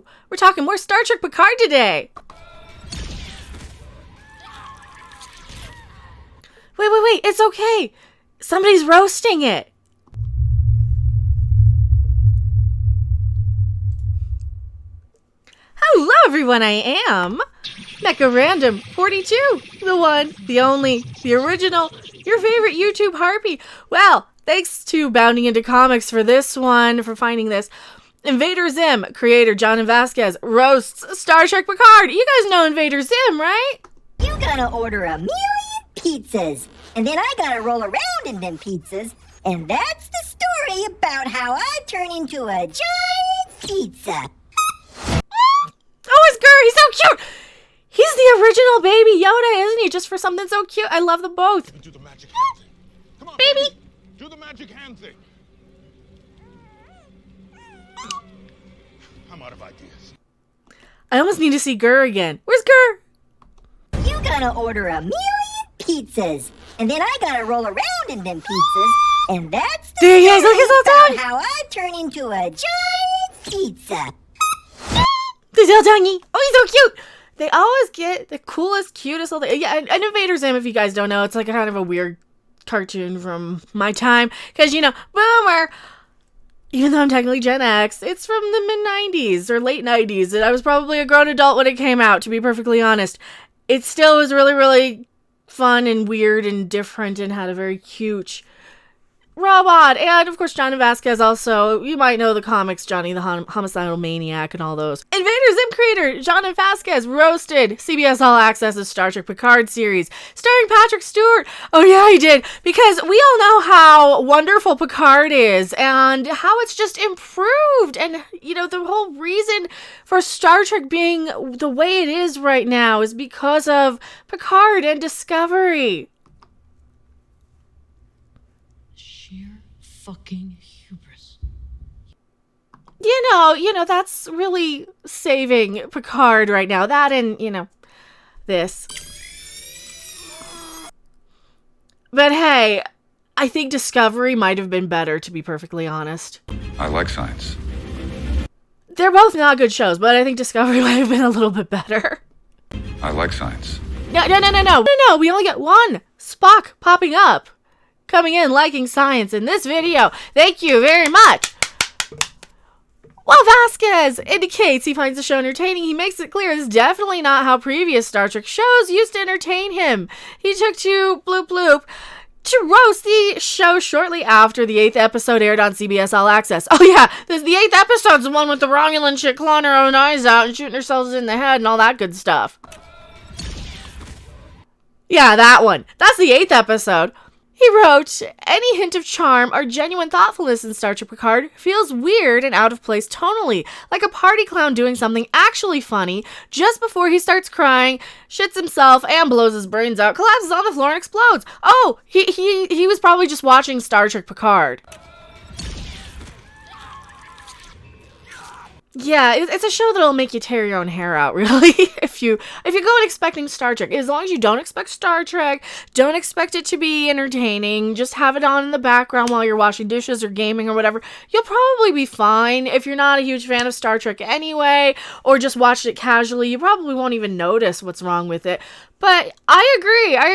42. We're talking more Star Trek Picard today. Wait, it's okay. Somebody's roasting it. Hello everyone, I am Mecha Random 42, the one, the only, the original, your favorite YouTube harpy. Well, thanks to Bounding Into Comics for this one, for finding this. Invader Zim, creator Jhonen Vasquez, roasts Star Trek Picard. You guys know Invader Zim, right? You gotta order a million pizzas, and then I gotta roll around in them pizzas, and that's the story about how I turn into a giant pizza. Oh, it's Gur, he's so cute! He's the original Baby Yoda, isn't he? Just for something so cute. I love them both. Do the magic hand thing. Come on, Baby! Do the magic hand thing. I'm out of ideas. I almost need to see Gur again. Where's Gur? You gotta order a million pizzas, and then I gotta roll around in them pizzas, and that's the There he is, look, his little about tongue. how I turn into a giant pizza. His little tonguey. Oh, he's so cute. They always get the coolest, cutest little thing. Yeah, and Invader Zim, if you guys don't know, it's like a kind of a weird cartoon from my time. Because, you know, boomer. Even though I'm technically Gen X, it's from the mid-90s or late 90s. And I was probably a grown adult when it came out, to be perfectly honest. It still was really, really fun and weird and different and had a very cute robot. And, of course, Jhonen Vasquez also. You might know the comics, Johnny the Homicidal Maniac and all those. Invader Zim creator Jhonen Vasquez roasted CBS All Access's Star Trek Picard series, starring Patrick Stewart. Oh, yeah, he did. Because we all know how wonderful Picard is and how it's just improved. And, you know, the whole reason for Star Trek being the way it is right now is because of Picard and Discovery. Fucking hubris. You know, that's really saving Picard right now. That and, you know, this. But hey, I think Discovery might have been better, to be perfectly honest. I like science. They're both not good shows, but I think Discovery might have been a little bit better. I like science. No, we only get one Spock popping up. Coming in liking science in this video. Thank you very much. While Vasquez indicates he finds the show entertaining, he makes it clear this is definitely not how previous Star Trek shows used to entertain him. He took to Bloop to roast the show shortly after the 8th episode aired on CBS All Access. Oh yeah, the 8th episode's the one with the Romulan chick clawing her own eyes out and shooting herself in the head and all that good stuff. Yeah, that one. That's the 8th episode. He wrote, any hint of charm or genuine thoughtfulness in Star Trek Picard feels weird and out of place tonally, like a party clown doing something actually funny just before he starts crying, shits himself, and blows his brains out, collapses on the floor and explodes. Oh, he was probably just watching Star Trek Picard. Yeah, it's a show that'll make you tear your own hair out, really, if you go in expecting Star Trek. As long as you don't expect Star Trek, don't expect it to be entertaining, just have it on in the background while you're washing dishes or gaming or whatever, you'll probably be fine. If you're not a huge fan of Star Trek anyway, or just watched it casually, you probably won't even notice what's wrong with it. But I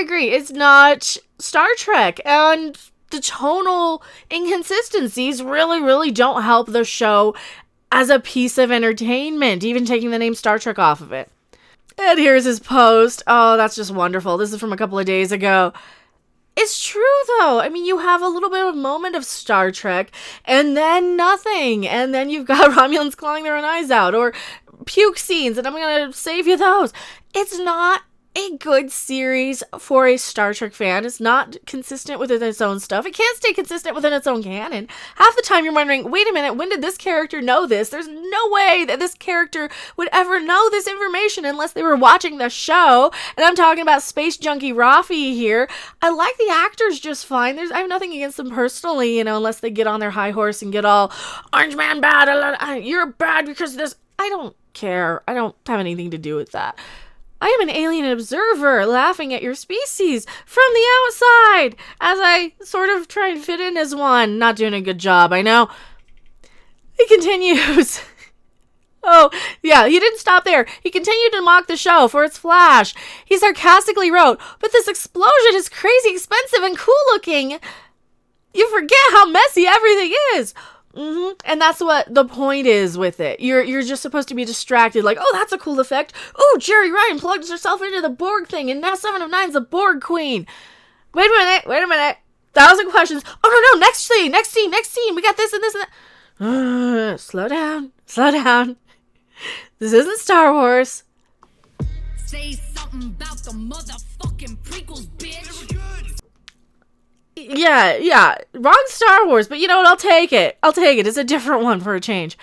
agree, it's not Star Trek, and the tonal inconsistencies really, really don't help the show as a piece of entertainment, even taking the name Star Trek off of it. And here's his post. Oh, that's just wonderful. This is from a couple of days ago. It's true, though. I mean, you have a little bit of a moment of Star Trek, and then nothing. And then you've got Romulans clawing their own eyes out, or puke scenes, and I'm going to save you those. It's not a good series for a Star Trek fan. It's not consistent within its own stuff. It can't stay consistent within its own canon. Half the time you're wondering, wait a minute, when did this character know this? There's no way that this character would ever know this information unless they were watching the show. And I'm talking about Space Junkie Rafi here. I like the actors just fine. I have nothing against them personally, you know, unless they get on their high horse and get all, Orange Man bad, you're bad because of this. I don't care. I don't have anything to do with that. I am an alien observer laughing at your species from the outside as I sort of try and fit in as one. Not doing a good job, I know. He continues. Oh, yeah, he didn't stop there. He continued to mock the show for its flash. He sarcastically wrote, "But this explosion is crazy expensive and cool looking. You forget how messy everything is." And that's what the point is with it. You're just supposed to be distracted, like, oh, that's a cool effect. Oh, Jerry Ryan plugs herself into the Borg thing, and now 7 of 9's a Borg queen. Wait a minute. 1,000 questions. Oh, no, next scene. We got this and this and that. Slow down. This isn't Star Wars. Say something about the motherfucking prequels, bitch. Yeah. Wrong Star Wars, but you know what? I'll take it. It's a different one for a change.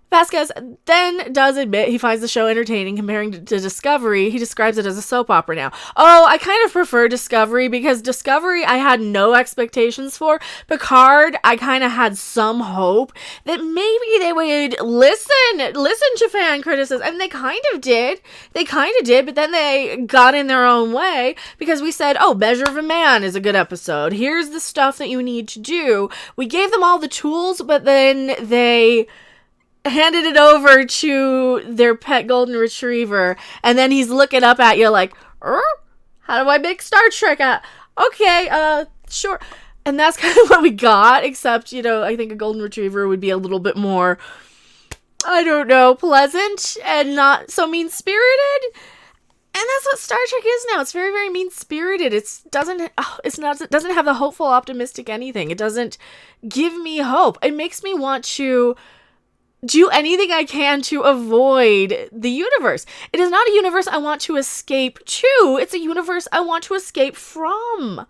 Vasquez then does admit he finds the show entertaining comparing to Discovery. He describes it as a soap opera now. Oh, I kind of prefer Discovery because Discovery I had no expectations for. Picard, I kind of had some hope that maybe they would listen to fan criticism. And they kind of did, but then they got in their own way because we said, oh, Measure of a Man is a good episode. Here's the stuff that you need to do. We gave them all the tools, but then they handed it over to their pet golden retriever, and then he's looking up at you like, how do I make Star Trek at? Okay, sure. And that's kind of what we got, except, I think a golden retriever would be a little bit more, I don't know, pleasant and not so mean-spirited. And that's what Star Trek is now. It's very, very mean-spirited. It doesn't have the hopeful, optimistic anything. It doesn't give me hope. It makes me want to do anything I can to avoid the universe. It is not a universe I want to escape to. It's a universe I want to escape from.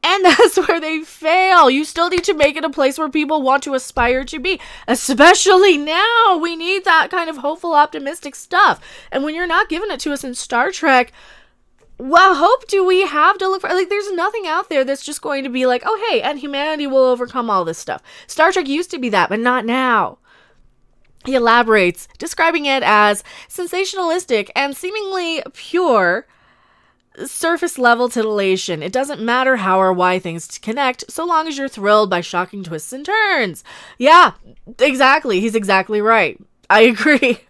And that's where they fail. You still need to make it a place where people want to aspire to be. Especially now. We need that kind of hopeful, optimistic stuff. And when you're not giving it to us in Star Trek, what hope do we have to look for? Like, there's nothing out there that's just going to be like, oh, hey, and humanity will overcome all this stuff. Star Trek used to be that, but not now. He elaborates, describing it as sensationalistic and seemingly pure surface level titillation. It doesn't matter how or why things connect, so long as you're thrilled by shocking twists and turns. Yeah, exactly. He's exactly right. I agree.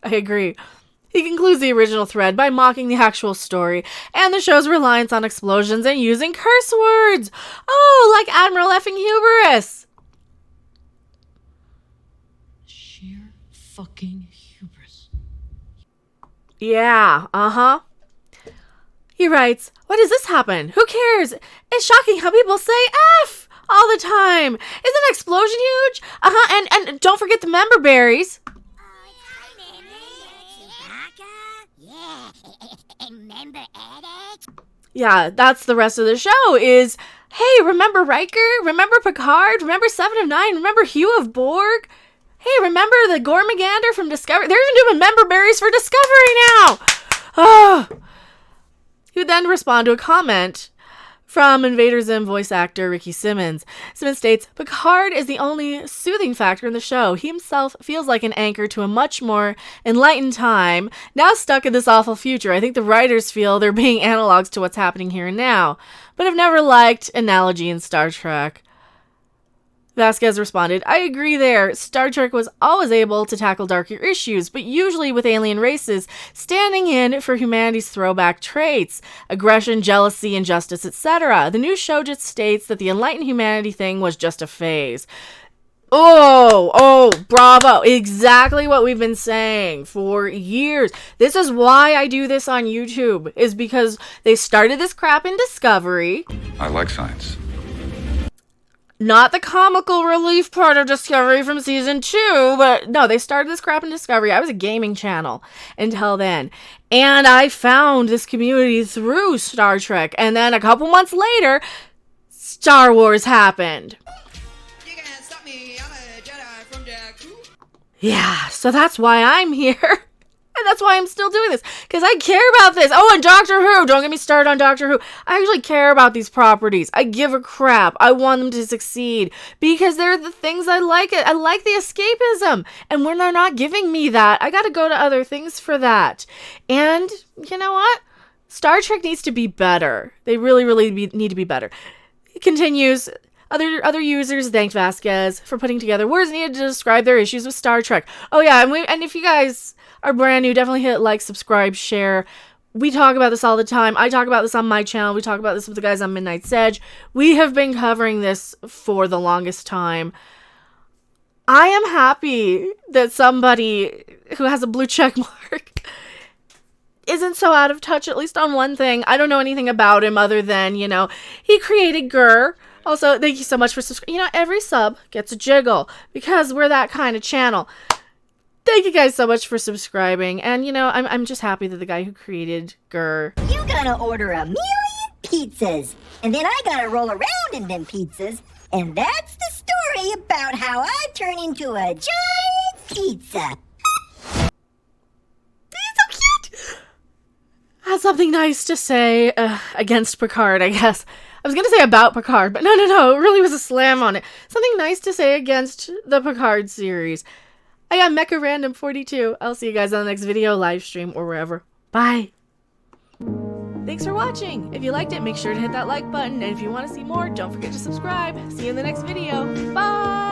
He concludes the original thread by mocking the actual story and the show's reliance on explosions and using curse words. Oh, like Admiral effing Hubris. Fucking hubris. Yeah, He writes, "Why does this happen? Who cares? It's shocking how people say F all the time. Isn't an explosion huge? And don't forget the member berries." Yeah, that's the rest of the show is, hey, remember Riker? Remember Picard? Remember 7 of 9? Remember Hugh of Borg? Hey, remember the Gormagander from Discovery? They're even doing member berries for Discovery now! Oh. He would then respond to a comment from Invader Zim voice actor Ricky Simmons. Simmons states, Picard is the only soothing factor in the show. He himself feels like an anchor to a much more enlightened time, now stuck in this awful future. I think the writers feel they're being analogs to what's happening here and now, but have never liked analogy in Star Trek. Vasquez responded, I agree there. Star Trek was always able to tackle darker issues, but usually with alien races standing in for humanity's throwback traits, aggression, jealousy, injustice, etc. The new show just states that the Enlightened Humanity thing was just a phase. Oh, bravo. Exactly what we've been saying for years. This is why I do this on YouTube, is because they started this crap in Discovery. I like science. Not the comical relief part of Discovery from season 2, but no, they started this crap in Discovery. I was a gaming channel until then. And I found this community through Star Trek. And then a couple months later, Star Wars happened. You can't stop me, I'm a Jedi from Jakku. Yeah, so that's why I'm here. And that's why I'm still doing this, because I care about this. Oh, and Doctor Who. Don't get me started on Doctor Who. I actually care about these properties. I give a crap. I want them to succeed because they're the things I like. I like the escapism. And when they're not giving me that, I got to go to other things for that. And you know what? Star Trek needs to be better. They really, really need to be better. It continues. Other users thanked Vasquez for putting together words needed to describe their issues with Star Trek. Oh yeah, and if you guys are brand new, definitely hit like, subscribe, share. We talk about this all the time. I talk about this on my channel. We talk about this with the guys on Midnight's Edge. We have been covering this for the longest time. I am happy that somebody who has a blue check mark isn't so out of touch, at least on one thing. I don't know anything about him other than, you know, he created Grr. Also, thank you so much for subscribing. You know, every sub gets a jiggle because we're that kind of channel. Thank you guys so much for subscribing. And, you know, I'm just happy that the guy who created Grr. You gotta order a million pizzas, and then I gotta roll around in them pizzas, and that's the story about how I turn into a giant pizza. He's so cute! Has something nice to say against Picard, I guess. I was gonna say about Picard, but no, it really was a slam on it. Something nice to say against the Picard series. I got Mecha Random 42. I'll see you guys on the next video, live stream, or wherever. Bye! Thanks for watching! If you liked it, make sure to hit that like button, and if you want to see more, don't forget to subscribe. See you in the next video. Bye!